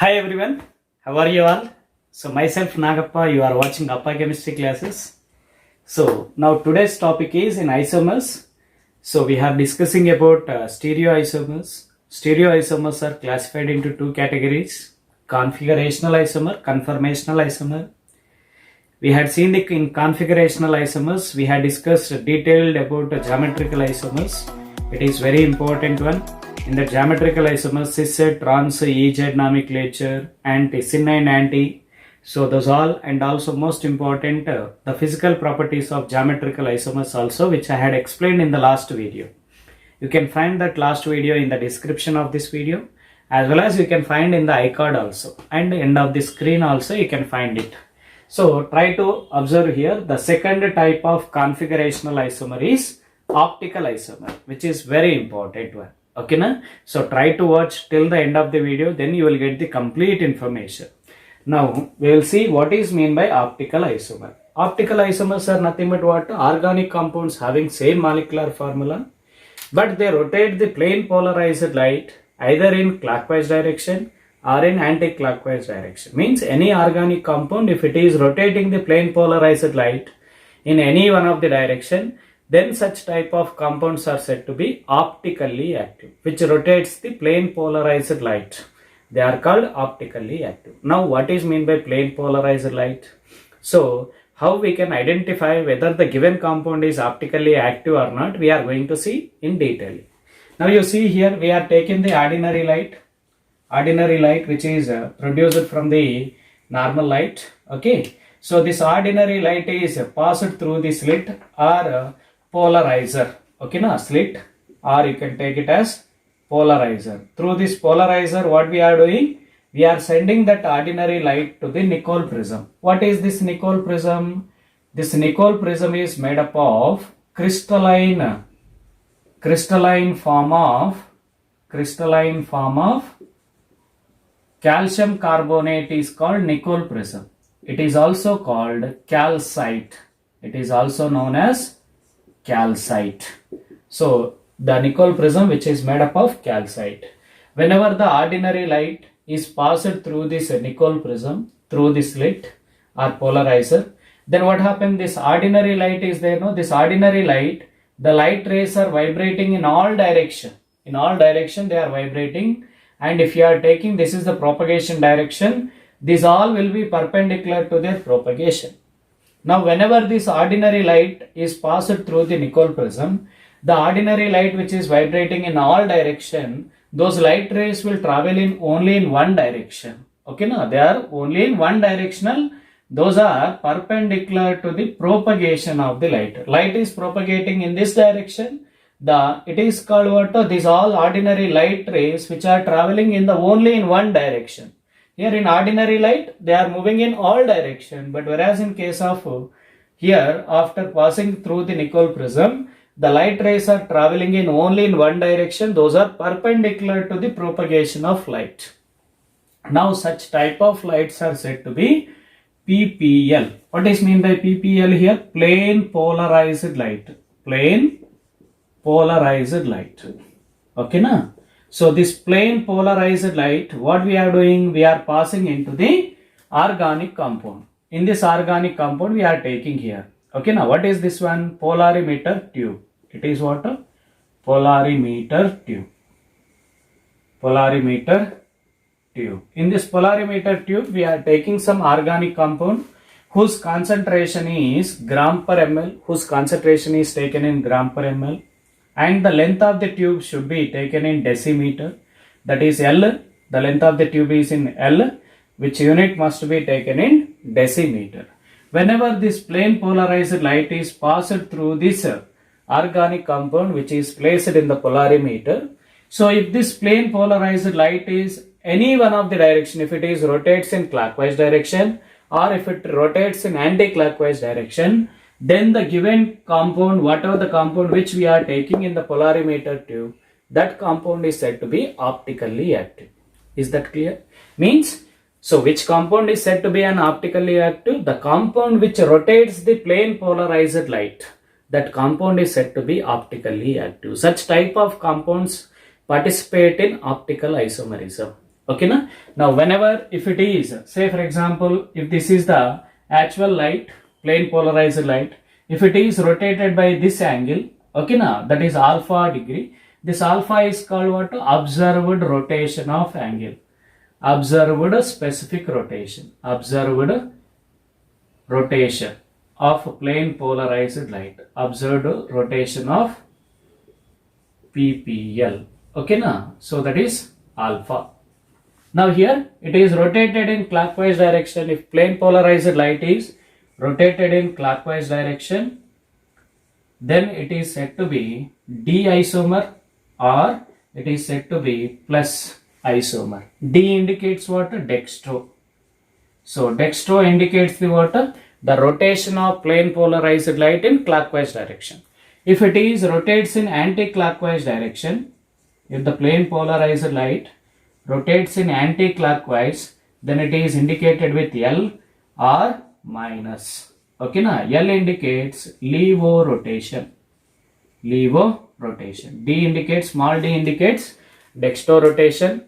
Hi everyone, how are you all? So myself Nagappa, you are watching Appa Chemistry classes. So now today's topic is in isomers. So we are discussing about stereoisomers. Stereoisomers are classified into two categories: configurational isomer, conformational isomer. We had seen the in configurational isomers, we had discussed detailed about geometrical isomers. It is very important one. In the geometrical isomers, cis, trans, EZ nomenclature, anti, syn and anti. So those all, and also most important, the physical properties of geometrical isomers also, which I had explained in the last video. You can find that last video in the description of this video, as well as you can find in the iCard also, and end of the screen also you can find it. So try to observe here, the second type of configurational isomer is optical isomer, which is very important one. Okay na? So try to watch till the end of the video, then you will get the complete information. Now we will see what is mean by optical isomer. Optical isomers are nothing but what? Organic compounds having same molecular formula, but they rotate the plane polarized light either in clockwise direction or in anti-clockwise direction. Means any organic compound, if it is rotating the plane polarized light in any one of the direction, then such type of compounds are said to be optically active, which rotates the plane polarized light. They are called optically active. Now what is mean by plane polarized light? So how we can identify whether the given compound is optically active or not, we are going to see in detail. Now you see here we are taking the ordinary light which is produced from the normal light. Okay, so this ordinary light is passed through the slit or polarizer. Okay na, slit, or you can take it as polarizer. Through this polarizer, what we are doing, we are sending that ordinary light to the Nicol prism. What is this Nicol prism? This Nicol prism is made up of crystalline form of calcium carbonate is called Nicol prism. It is also called calcite. It is also known as calcite. So the Nicol prism, which is made up of calcite. Whenever the ordinary light is passed through this Nicol prism, through the slit or polarizer, then what happens? This ordinary light is there, no? This ordinary light, the light rays are vibrating in all direction. In all direction they are vibrating, and if you are taking, this is the propagation direction, these all will be perpendicular to their propagation. Now whenever this ordinary light is passed through the Nicol prism, the ordinary light which is vibrating in all direction, those light rays will travel in only in one direction. Okay, now they are only in one directional. Those are perpendicular to the propagation of the light. Light is propagating in this direction. It is called what? These all ordinary light rays which are traveling in the only in one direction. Here in ordinary light, they are moving in all direction, but whereas in case of here, after passing through the Nicol prism, the light rays are traveling in only in one direction. Those are perpendicular to the propagation of light. Now such type of lights are said to be PPL. What is mean by PPL here? Plane polarized light. Plane polarized light. Okay na? So this plane polarized light, what we are doing? We are passing into the organic compound. In this organic compound we are taking here. Okay, now what is this one? Polarimeter tube. It is what? Polarimeter tube. Polarimeter tube. In this polarimeter tube we are taking some organic compound whose concentration is gram per ml, whose concentration is taken in gram per ml, and the length of the tube should be taken in decimeter, that is L. The length of the tube is in L, which unit must be taken in decimeter. Whenever this plane polarized light is passed through this organic compound which is placed in the polarimeter, so if this plane polarized light is any one of the direction, if it is rotates in clockwise direction or if it rotates in anti-clockwise direction, then the given compound, whatever the compound which we are taking in the polarimeter tube, that compound is said to be optically active. Is that clear? Means, so which compound is said to be an optically active? The compound which rotates the plane polarized light. That compound is said to be optically active. Such type of compounds participate in optical isomerism. Okay, na? Now whenever, if it is, say for example, if this is the actual light, plane polarized light, if it is rotated by this angle, okay, na, that is alpha degree, this alpha is called what? Observed rotation of angle. Observed specific rotation. Observed rotation of plane polarized light. Observed rotation of PPL. Okay, na? So that is alpha. Now here it is rotated in clockwise direction. If plane polarized light is rotated in clockwise direction, then it is said to be D isomer, or it is said to be plus isomer. D indicates what? Dextro. So dextro indicates the what? The rotation of plane polarized light in clockwise direction. If it is rotates in anti-clockwise direction, if the plane polarized light rotates in anti-clockwise, then it is indicated with L or minus. Okay, na? L indicates levo rotation. Levo rotation. D indicates, small d indicates dextro rotation.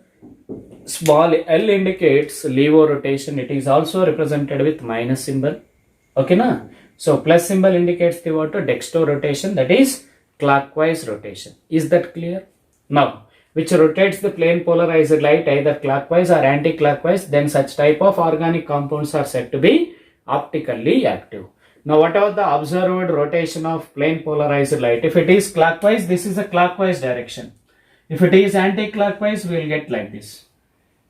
Small L indicates levo rotation. It is also represented with minus symbol. Okay, na? So plus symbol indicates the what? Dextro rotation, that is clockwise rotation. Is that clear? Now, which rotates the plane polarized light either clockwise or anti-clockwise, then such type of organic compounds are said to be optically active. Now what about the observed rotation of plane polarized light? If it is clockwise, this is a clockwise direction. If it is anti-clockwise, we will get like this.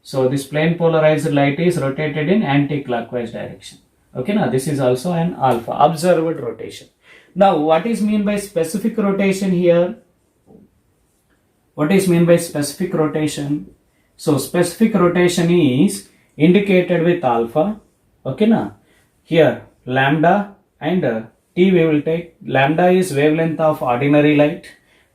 So this plane polarized light is rotated in anti-clockwise direction. Okay, now this is also an alpha, observed rotation. Now what is mean by specific rotation here? What is mean by specific rotation? So specific rotation is indicated with alpha. Okay, na? Here lambda and T we will take. Lambda is wavelength of ordinary light.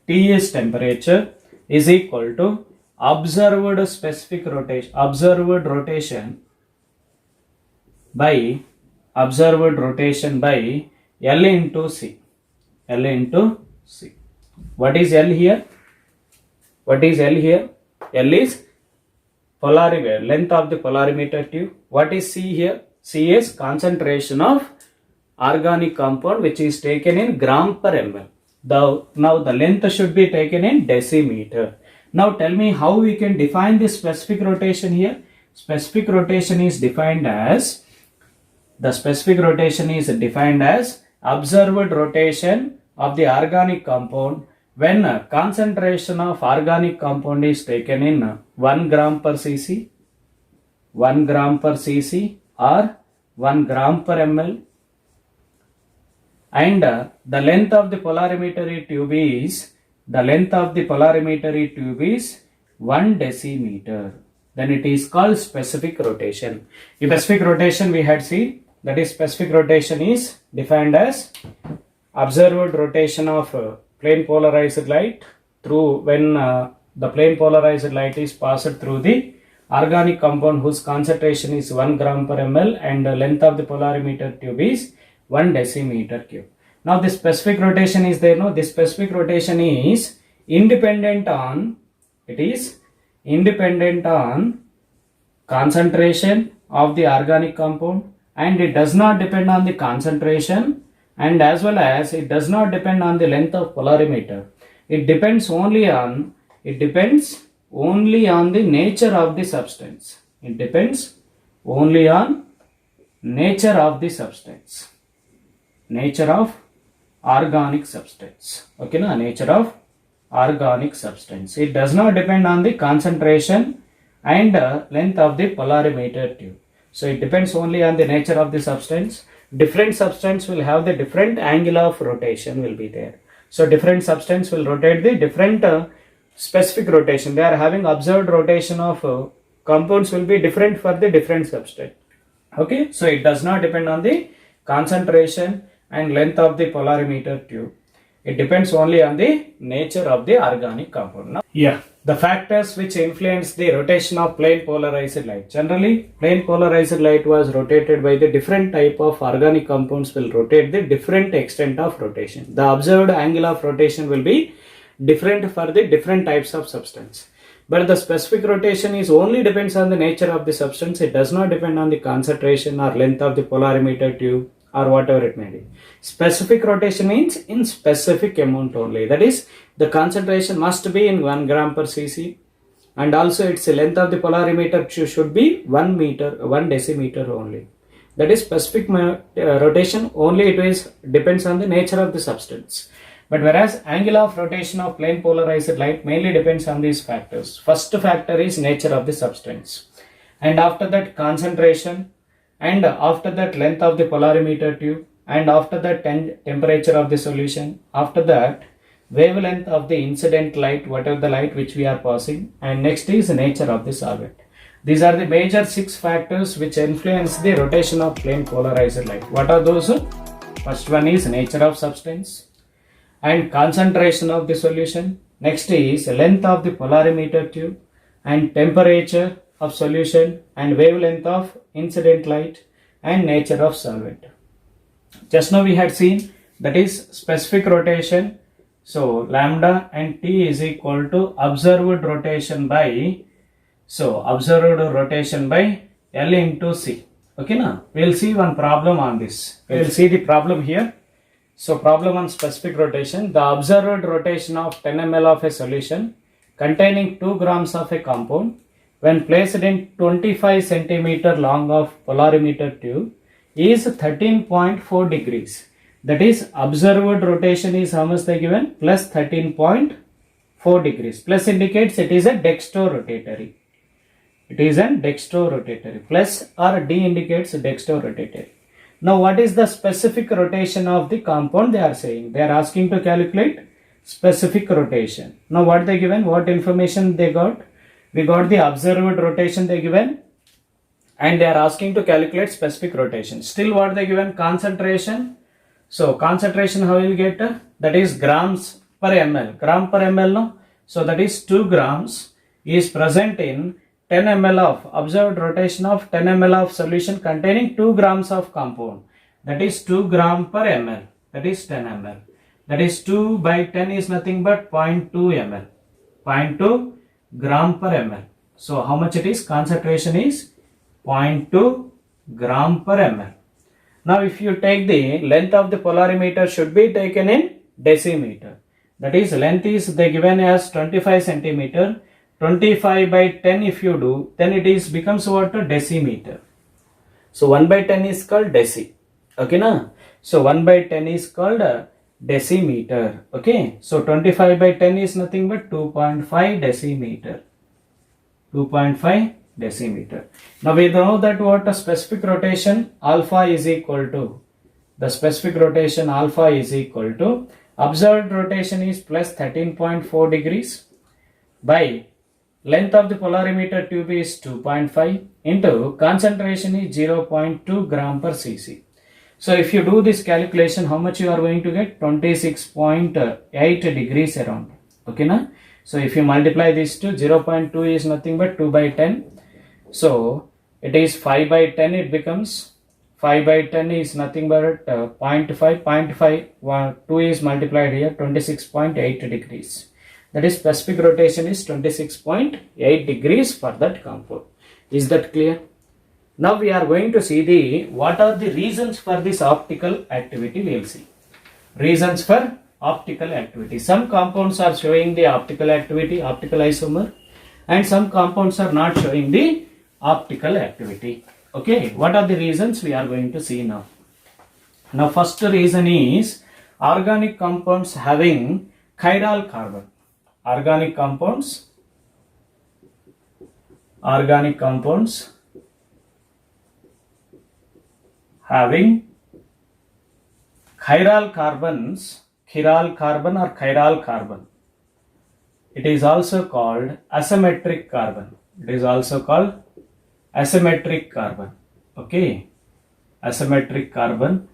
T is temperature, is equal to observed specific rotation. Observed rotation by L into C. L into C. What is L here? What is L here? L is polarimeter, length of the polarimeter tube. What is C here? C is concentration of organic compound which is taken in gram per ml. Now the length should be taken in decimeter. Now tell me how we can define this specific rotation here. Specific rotation is defined as, observed rotation of the organic compound when concentration of organic compound is taken in 1 gram per cc, 1 gram per cc or 1 gram per ml, and the length of the polarimetry tube is 1 decimeter. Then it is called specific rotation. If specific rotation we had seen, that is specific rotation is defined as observed rotation of plane polarized light through when the plane polarized light is passed through the organic compound whose concentration is 1 gram per ml and the length of the polarimeter tube is 1 decimeter cube. Now this specific rotation is there, no? This specific rotation is independent on concentration of the organic compound, and it does not depend on the concentration, and as well as it does not depend on the length of polarimeter. It depends only on the nature of the substance. It depends only on nature of the substance. Nature of organic substance. Okay, na? Nature of organic substance. It does not depend on the concentration and length of the polarimeter tube. So it depends only on the nature of the substance. Different substance will have the different angle of rotation will be there. So different substance will rotate the different specific rotation. They are having observed rotation of compounds will be different for the different substrate. Okay, so it does not depend on the concentration and length of the polarimeter tube. It depends only on the nature of the organic compound. Now, the factors which influence the rotation of plane polarized light. Generally, plane polarized light was rotated by the different type of organic compounds will rotate the different extent of rotation. The observed angle of rotation will be different for the different types of substance. But the specific rotation is only depends on the nature of the substance. It does not depend on the concentration or length of the polarimeter tube or whatever it may be. Specific rotation means in specific amount only. That is, the concentration must be in 1 gram per cc, and also its length of the polarimeter should be 1 decimeter only. That is specific rotation only. It is depends on the nature of the substance. But whereas angle of rotation of plane polarized light mainly depends on these factors. First factor is nature of the substance, and after that concentration, and after that length of the polarimeter tube, and after that temperature of the solution, after that wavelength of the incident light, whatever the light which we are passing, and next is the nature of the solvent. These are the major 6 factors which influence the rotation of plane polarized light. What are those? First one is nature of substance and concentration of the solution. Next is length of the polarimeter tube and temperature of solution and wavelength of incident light and nature of solvent. Just now we had seen that is specific rotation. So lambda and T is equal to observed rotation by L into C. Okay, now we'll see one problem on this. We'll see the problem here. So problem on specific rotation. The observed rotation of 10 ml of a solution containing 2 grams of a compound when placed in 25 centimeter long of polarimeter tube is 13.4 degrees. That is, observed rotation is how much they given? Plus 13.4 degrees. Plus indicates it is a dextrorotatory. It is an dextrorotatory. Plus or D indicates dextrorotatory. Now what is the specific rotation of the compound they are saying? They are asking to calculate specific rotation. Now what they given? What information they got? We got the observed rotation they given, and they are asking to calculate specific rotation. Still what they given? Concentration. So concentration how you will get? That is grams per ml. Gram per ml, no? So that is 2 grams is present in 10 ml of observed rotation of 10 ml of solution containing 2 grams of compound. That is 2 gram per ml. That is 10 ml. That is 2 by 10 is nothing but 0.2 ml. 0.2 gram per ml. So how much it is? Concentration is 0.2 gram per ml. Now if you take the length of the polarimeter should be taken in decimeter. That is, length is they given as 25 centimeter. 25 by 10 if you do, then it is becomes what? A decimeter. So 1 by 10 is called deci. Okay, na? So 1 by 10 is called a decimeter. Okay, so 25 by 10 is nothing but 2.5 decimeter. 2.5 decimeter. Now we know that what a specific rotation alpha is equal to. The specific rotation alpha is equal to observed rotation is plus 13.4 degrees by length of the polarimeter tube is 2.5 into concentration is 0.2 gram per cc. So if you do this calculation, how much you are going to get? 26.8 degrees around. Okay, na? So if you multiply this to 0.2 is nothing but 2 by 10. So it is 5 by 10. It becomes 5 by 10 is nothing but 0.5. 0.5 2 is multiplied here, 26.8 degrees. That is, specific rotation is 26.8 degrees for that compound. Is that clear? Now we are going to see what are the reasons for this optical activity. We will see reasons for optical activity. Some compounds are showing the optical activity, optical isomer, and some compounds are not showing the optical activity. Okay, what are the reasons we are going to see now? Now first reason is organic compounds having chiral carbon. Organic compounds having chiral carbon. It is also called asymmetric carbon. Okay, asymmetric carbon.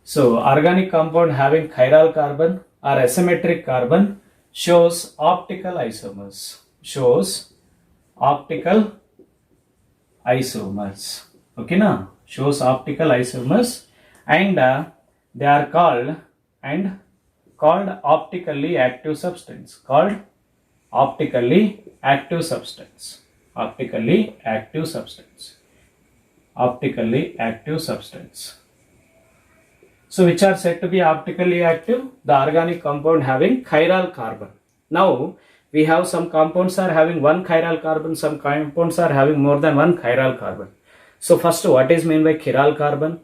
So organic compound having chiral carbon or asymmetric carbon shows optical isomers. Okay, na? Shows optical isomers, and they are called optically active substance. Called optically active substance. Optically active substance. Optically active substance. So which are said to be optically active? The organic compound having chiral carbon. Now we have some compounds are having one chiral carbon, some compounds are having more than one chiral carbon. So first, what is meant by chiral carbon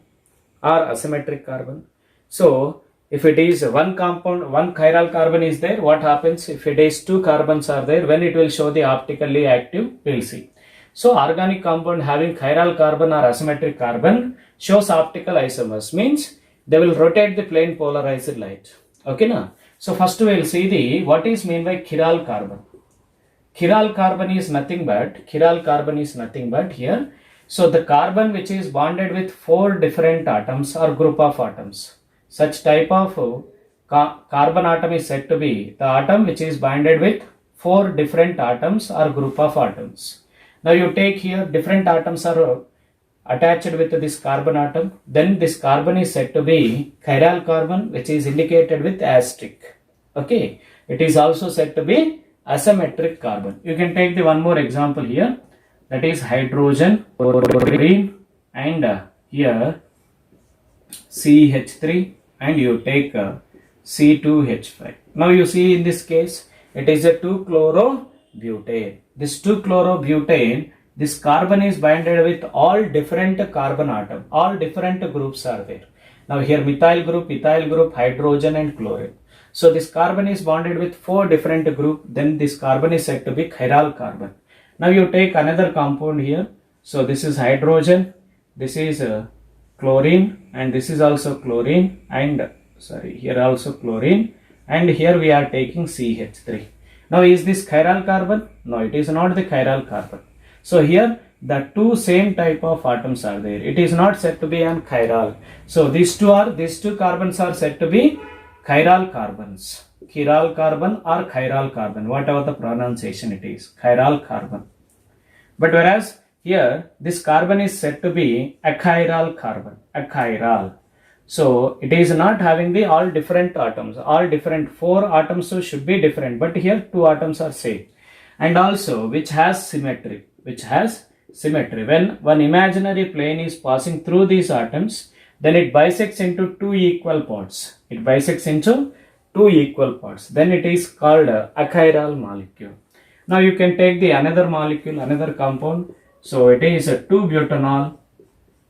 or asymmetric carbon? So if it is one compound, one chiral carbon is there, what happens? If it is two carbons are there, when it will show the optically active, we will see. So organic compound having chiral carbon or asymmetric carbon shows optical isomers, means they will rotate the plane polarized light. Okay na? So first we will see the what is meant by chiral carbon. Chiral carbon is nothing but here. So the carbon which is bonded with four different atoms or group of atoms. Such type of carbon atom is said to be the atom which is bonded with four different atoms or group of atoms. Now you take here different atoms are attached with this carbon atom, then this carbon is said to be chiral carbon, which is indicated with asterisk. Okay, it is also said to be asymmetric carbon. You can take the one more example here, that is hydrogen, chlorine, and here CH3, and you take C2H5. Now you see in this case it is a 2-chlorobutane. This 2-chlorobutane, this carbon is bonded with all different carbon atom, all different groups are there. Now here methyl group, ethyl group, hydrogen and chlorine. So this carbon is bonded with four different group, then this carbon is said to be chiral carbon. Now you take another compound here. So this is hydrogen, this is chlorine, and this is also chlorine, and here also chlorine, and here we are taking CH3. Now is this chiral carbon? No, it is not the chiral carbon. So here the two same type of atoms are there. It is not said to be an chiral. So these two carbons are said to be chiral carbons. Chiral carbon or chiral carbon, whatever the pronunciation it is, chiral carbon. But whereas here this carbon is said to be achiral carbon, achiral. So it is not having the all different atoms, all different four atoms should be different, but here two atoms are same, and also which has symmetry. When one imaginary plane is passing through these atoms, then it bisects into two equal parts. Then it is called achiral molecule. Now you can take the another molecule, another compound. So it is a 2-butanol.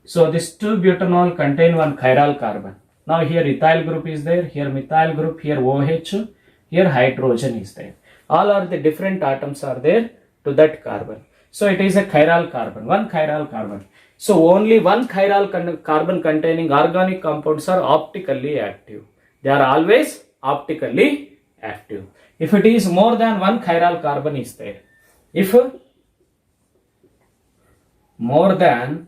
So this 2-butanol contain one chiral carbon. Now here ethyl group is there, here methyl group, here OH, here hydrogen is there. All are the different atoms are there to that carbon. So it is a chiral carbon, one chiral carbon. So only one chiral carbon containing organic compounds are optically active. They are always optically active. If it is more than one chiral carbon is there, if more than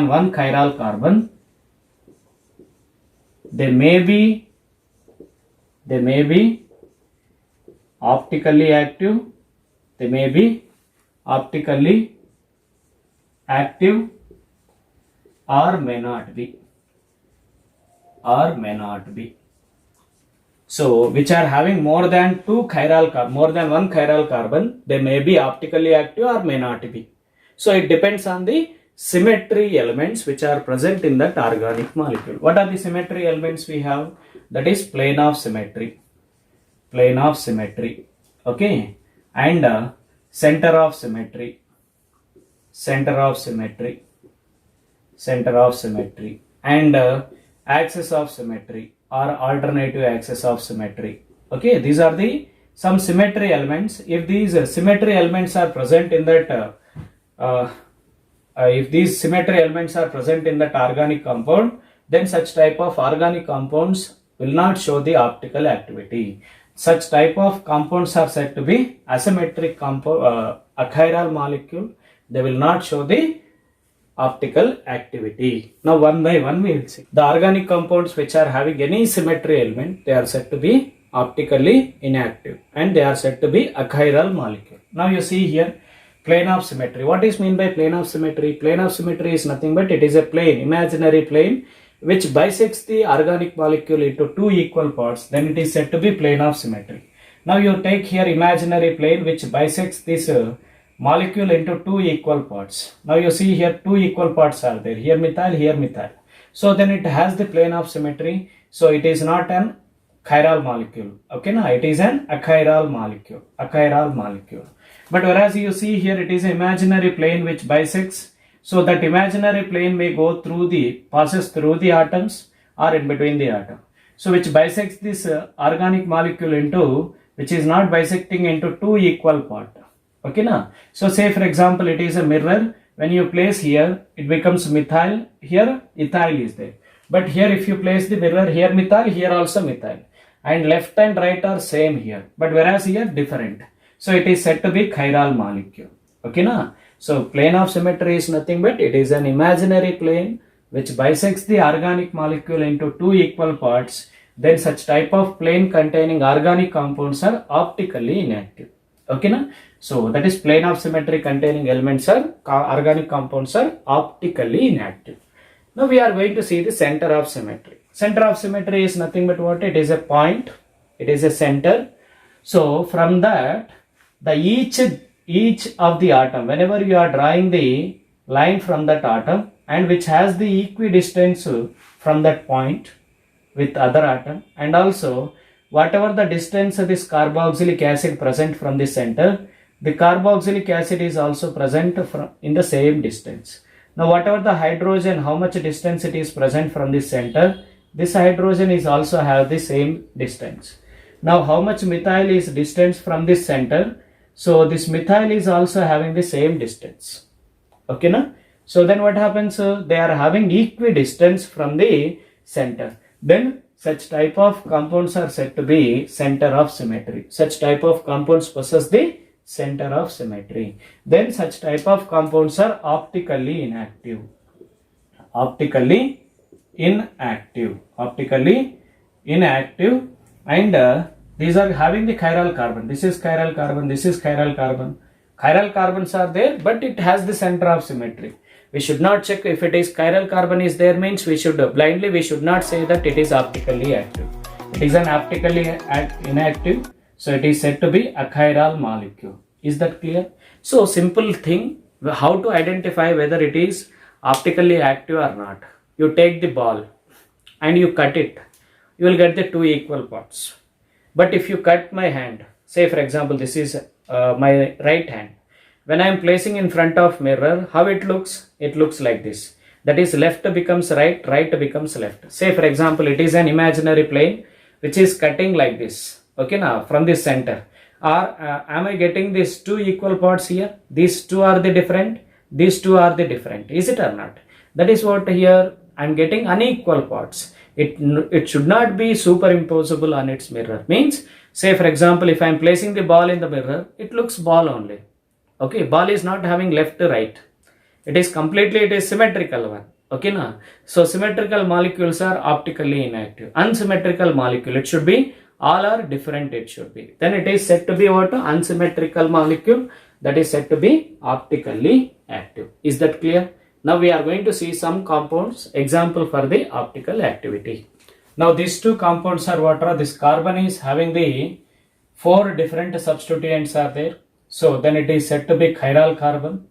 one chiral carbon, they may be optically active, or may not be. So which are having more than one chiral carbon, they may be optically active or may not be. So it depends on the symmetry elements which are present in that organic molecule. What are the symmetry elements we have? That is plane of symmetry. Okay, and center of symmetry, and axis of symmetry or alternative axis of symmetry. Okay, these are the some symmetry elements. If these symmetry elements are present in that organic compound, then such type of organic compounds will not show the optical activity. Such type of compounds are said to be asymmetric compound, achiral molecule. They will not show the optical activity. Now one by one we will see. The organic compounds which are having any symmetry element, they are said to be optically inactive and they are said to be achiral molecule. Now you see here plane of symmetry. What is mean by plane of symmetry? Plane of symmetry is nothing but it is a plane, imaginary plane which bisects the organic molecule into two equal parts, then it is said to be plane of symmetry. Now you take here imaginary plane which bisects this molecule into two equal parts. Now you see here two equal parts are there, here methyl, here methyl. So then it has the plane of symmetry. So it is not an chiral molecule. Okay, now it is an achiral molecule. Achiral molecule. But whereas you see here it is an imaginary plane which bisects. So that imaginary plane may go through passes through the atoms or in between the atom. So which bisects this organic molecule into, which is not bisecting into two equal parts. Okay, now. So say for example it is a mirror. When you place here, it becomes methyl. Here ethyl is there. But here if you place the mirror, here methyl, here also methyl. And left and right are same here. But whereas here different. So it is said to be chiral molecule. Okay, now. So plane of symmetry is nothing but it is an imaginary plane which bisects the organic molecule into two equal parts. Then such type of plane containing organic compounds are optically inactive. Okay, na? So that is plane of symmetry containing elements are organic compounds are optically inactive. Now we are going to see the center of symmetry. Center of symmetry is nothing but what? It is a point. It is a center. So from that, the each of the atom, whenever you are drawing the line from that atom and which has the equidistance from that point with other atom, and also whatever the distance of this carboxylic acid present from the center, the carboxylic acid is also present in the same distance. Now whatever the hydrogen, how much distance it is present from the center, this hydrogen is also have the same distance. Now how much methyl is distance from this center, so this methyl is also having the same distance. Okay, na? So then what happens? They are having equidistance from the center. Then such type of compounds are said to be center of symmetry. Such type of compounds possess the center of symmetry. Then such type of compounds are optically inactive. Optically inactive. Optically inactive. And these are having the chiral carbon. This is chiral carbon. This is chiral carbon. Chiral carbons are there, but it has the center of symmetry. We should not check if it is chiral carbon is there, means we should blindly, we should not say that it is optically active. It is an optically inactive. So it is said to be a chiral molecule. Is that clear? So simple thing, how to identify whether it is optically active or not. You take the ball and you cut it. You will get the two equal parts. But if you cut my hand, say for example this is my right hand. When I am placing in front of mirror, how it looks? It looks like this. That is left becomes right, right becomes left. Say for example it is an imaginary plane which is cutting like this. Okay, now from this center. Or am I getting these two equal parts here? These two are the different. These two are the different. Is it or not? That is what here I am getting unequal parts. It should not be superimposable on its mirror. Means, say for example, if I am placing the ball in the mirror, it looks ball only. Okay, ball is not having left to right. It is symmetrical one. Okay, na? So symmetrical molecules are optically inactive. Unsymmetrical molecule, it should be all are different, it should be. Then it is said to be what? Unsymmetrical molecule, that is said to be optically active. Is that clear? Now we are going to see some compounds, example for the optical activity. Now these two compounds are what are? This carbon is having the 4 different substituents are there. So then it is said to be chiral carbon.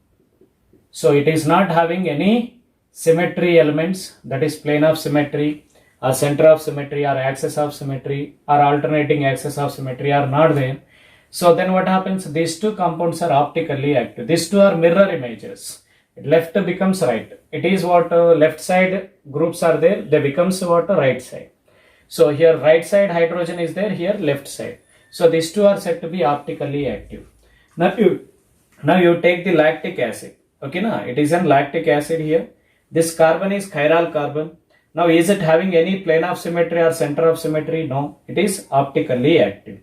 So it is not having any symmetry elements, that is plane of symmetry or center of symmetry or axis of symmetry or alternating axis of symmetry are not there. So then what happens? These two compounds are optically active. These two are mirror images. Left becomes right. It is what left side groups are there. They becomes what right side. So here right side hydrogen is there. Here left side. So these two are said to be optically active. Now you take the lactic acid. Okay, na? It is an lactic acid here. This carbon is chiral carbon. Now is it having any plane of symmetry or center of symmetry? No. It is optically active.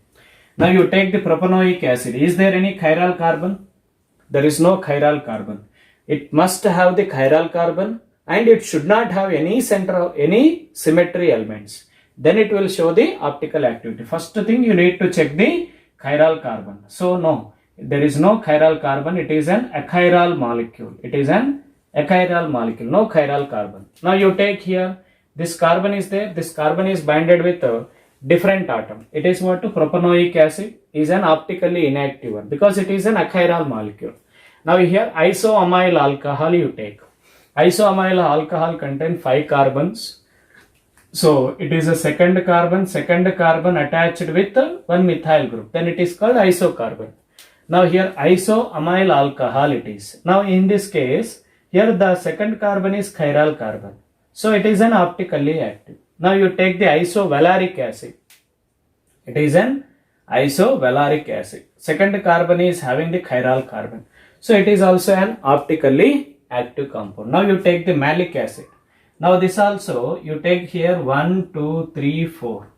Now you take the propanoic acid. Is there any chiral carbon? There is no chiral carbon. It must have the chiral carbon and it should not have any center, any symmetry elements. Then it will show the optical activity. First thing you need to check the chiral carbon. So no, there is no chiral carbon. It is an achiral molecule. It is an achiral molecule. No chiral carbon. Now you take here This carbon is there. This carbon is bonded with a different atom. It is what? Propanoic acid is an optically inactive one because it is an achiral molecule. Now here isoamyl alcohol you take. Isoamyl alcohol contains 5 carbons. So it is a second carbon attached with one methyl group. Then it is called isocarbon. Now here isoamyl alcohol it is. Now in this case, here the second carbon is chiral carbon. So it is an optically active. Now you take the isovaleric acid. It is an isovaleric acid. Second carbon is having the chiral carbon. So it is also an optically active compound. Now you take the malic acid. Now this also you take here 1, 2, 3, 4.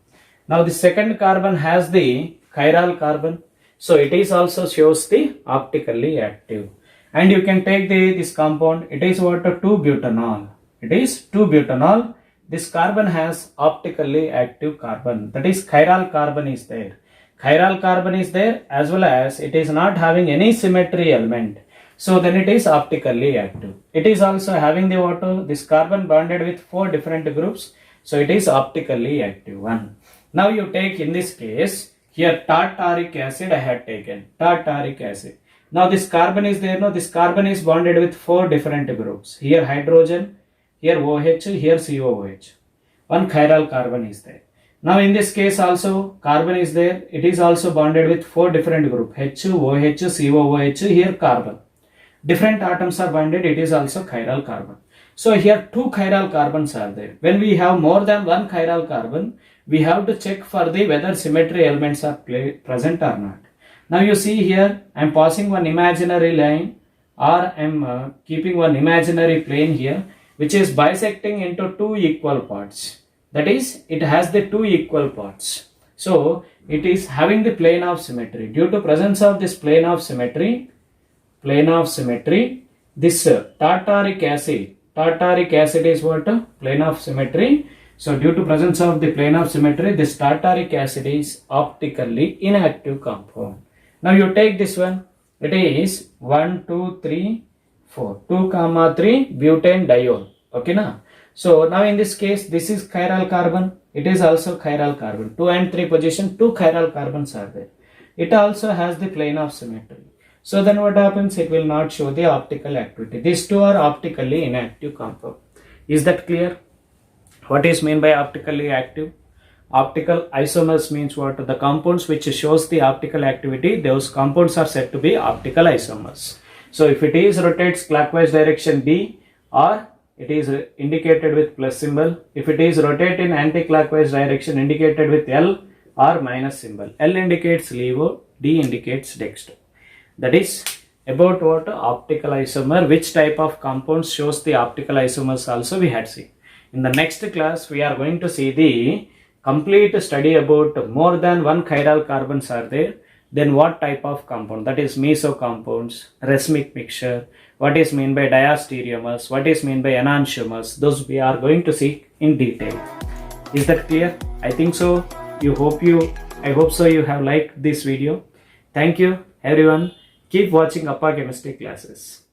Now the second carbon has the chiral carbon. So it is also shows the optically active. And you can take this compound. It is what? 2-butanol. It is 2-butanol. This carbon has optically active carbon. That is chiral carbon is there. Chiral carbon is there as well as it is not having any symmetry element. So then it is optically active. It is also having the water, this carbon bonded with 4 different groups. So it is optically active one. Now you take in this case, here tartaric acid I had taken. Tartaric acid. Now this carbon is there. No, this carbon is bonded with 4 different groups. Here hydrogen, here OH, here COOH. One chiral carbon is there. Now in this case also carbon is there. It is also bonded with 4 different groups. H, OH, COOH, here carbon. Different atoms are bonded, it is also chiral carbon. So here 2 chiral carbons are there. When we have more than 1 chiral carbon, we have to check for the whether symmetry elements are present or not. Now you see here, I am passing one imaginary line or I am keeping one imaginary plane here, which is bisecting into 2 equal parts. That is, it has the 2 equal parts. So it is having the plane of symmetry. Due to presence of this plane of symmetry, this tartaric acid is what? Plane of symmetry. So due to presence of the plane of symmetry, this tartaric acid is optically inactive compound. Now you take this one. It is 1, 2, 3, 4. 2, 3 butane diol. Okay na? So now in this case, this is chiral carbon. It is also chiral carbon. 2 and 3 position, 2 chiral carbons are there. It also has the plane of symmetry. So then what happens? It will not show the optical activity. These 2 are optically inactive compound. Is that clear? What is meant by optically active? Optical isomers means what? The compounds which shows the optical activity, those compounds are said to be optical isomers. So if it is rotates clockwise direction D, or it is indicated with plus symbol. If it is rotate in anti-clockwise direction, indicated with L or minus symbol. L indicates levo, D indicates dextro. That is about what? Optical isomer. Which type of compounds shows the optical isomers also we had seen. In the next class, we are going to see the complete study about more than 1 chiral carbons are there. Then what type of compound? That is meso compounds, racemic mixture. What is meant by diastereomers? What is meant by enantiomers? Those we are going to see in detail. Is that clear? I think so. I hope so you have liked this video. Thank you everyone. Keep watching Appa Chemistry classes.